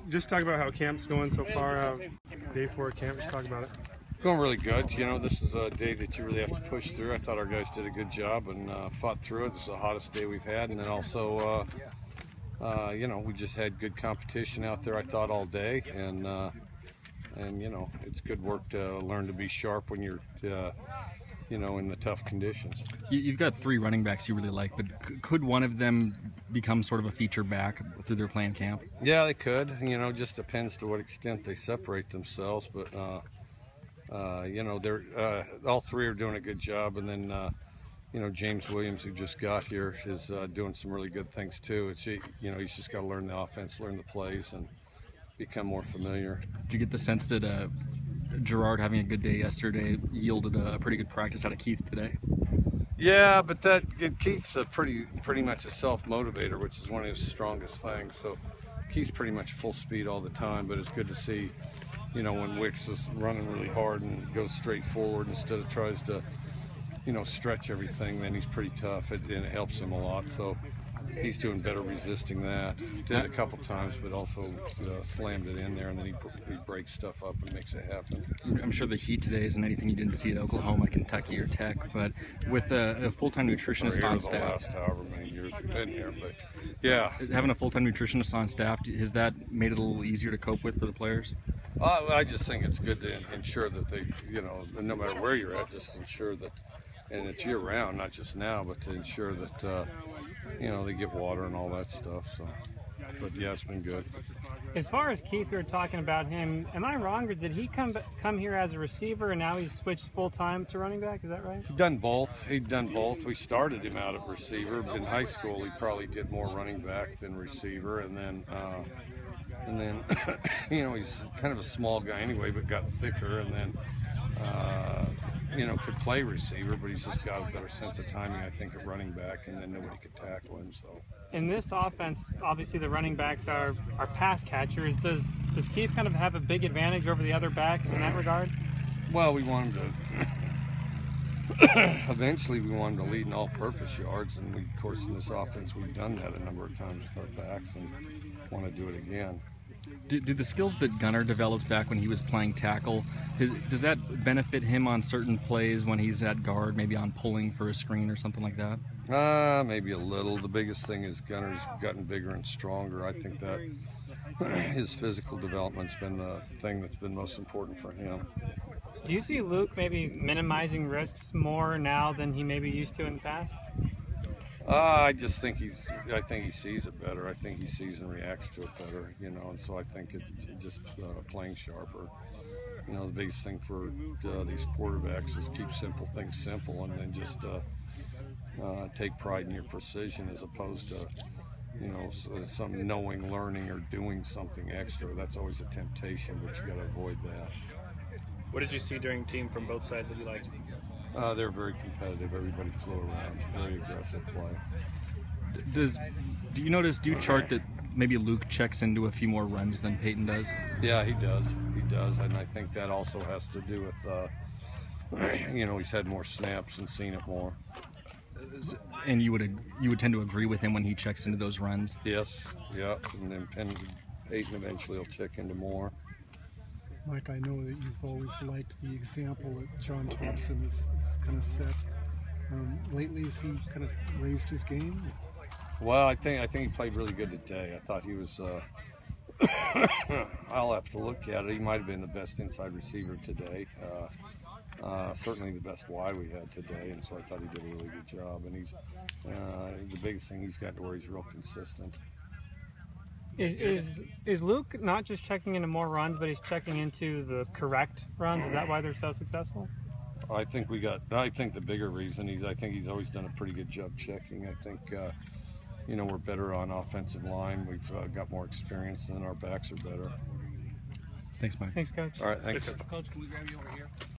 Just talk about how camp's going so far. Day 4 of camp. Just talk about it. Going really good. You know, this is a day that you really have to push through. I thought our guys did a good job and fought through it. This is the hottest day we've had, and then also, you know, we just had good competition out there. I thought all day, and you know, it's good work to learn to be sharp when you're, you know, in the tough conditions. You've got 3 running backs you really like, but could one of them become sort of a feature back through their playing camp? Yeah, they could. You know, just depends to what extent they separate themselves, but. You know, they're all 3 are doing a good job, and then you know, James Williams, who just got here, is doing some really good things too. It's, you know, he's just got to learn the offense, learn the plays, and become more familiar. Did you get the sense that Gerard having a good day yesterday yielded a pretty good practice out of Keith today? Yeah, but Keith's pretty much a self-motivator, which is one of his strongest things. So Keith's pretty much full speed all the time, but it's good to see, you know, when Wicks is running really hard and goes straight forward instead of tries to, you know, stretch everything, then he's pretty tough, and it helps him a lot. So he's doing better resisting that. Did it a couple times, but also slammed it in there, and then he breaks stuff up and makes it happen. I'm sure the heat today isn't anything you didn't see at Oklahoma, Kentucky, or Tech, but with a full-time nutritionist on staff. The last however many years we've been here, but yeah. Having a full-time nutritionist on staff, has that made it a little easier to cope with for the players? I just think it's good to ensure that they, you know, no matter where you're at, just ensure that, and it's year-round, not just now, but to ensure that, you know, they get water and all that stuff. So, but yeah, it's been good. As far as Keith, we were talking about him. Am I wrong, or did he come here as a receiver and now he's switched full-time to running back? Is that right? He'd done both. We started him out at receiver. In high school, he probably did more running back than receiver, and then you know, he's kind of a small guy anyway, but got thicker, and then you know, could play receiver, but he's just got a better sense of timing, I think, at running back, and then nobody could tackle him. So in this offense, obviously the running backs are pass catchers. Does Keith kind of have a big advantage over the other backs in that regard? Well, we want him to eventually we want him to lead in all-purpose yards, and we, of course, in this offense we've done that a number of times with our backs, and want to do it again. Do the skills that Gunnar developed back when he was playing tackle, does that benefit him on certain plays when he's at guard, maybe on pulling for a screen or something like that? Maybe a little. The biggest thing is Gunnar's gotten bigger and stronger. I think that his physical development's been the thing that's been most important for him. Do you see Luke maybe minimizing risks more now than he maybe used to in the past? I just think he sees it better. I think he sees and reacts to it better, you know, and so I think it just playing sharper. You know, the biggest thing for these quarterbacks is keep simple things simple, and then just take pride in your precision as opposed to, you know, some knowing, learning, or doing something extra. That's always a temptation, but you got to avoid that. What did you see during team from both sides that you liked? They're very competitive. Everybody flew around. Very aggressive play. Do you chart that maybe Luke checks into a few more runs than Peyton does? Yeah, he does. He does, and I think that also has to do with, you know, he's had more snaps and seen it more. And you would tend to agree with him when he checks into those runs? Yes. Yeah. And then Peyton eventually will check into more. Mike, I know that you've always liked the example that John Thompson is kind of set. Lately, has he kind of raised his game? Well, I think he played really good today. I thought he was. I'll have to look at it. He might have been the best inside receiver today. Certainly the best wide we had today, and so I thought he did a really good job. And he's the biggest thing he's got to where he's real consistent. Is Luke not just checking into more runs, but he's checking into the correct runs? Is that why they're so successful? I think the bigger reason I think he's always done a pretty good job checking. I think you know, we're better on offensive line. We've got more experience, and our backs are better. Thanks, Mike. Thanks, Coach. All right, thanks. Coach, can we grab you over here?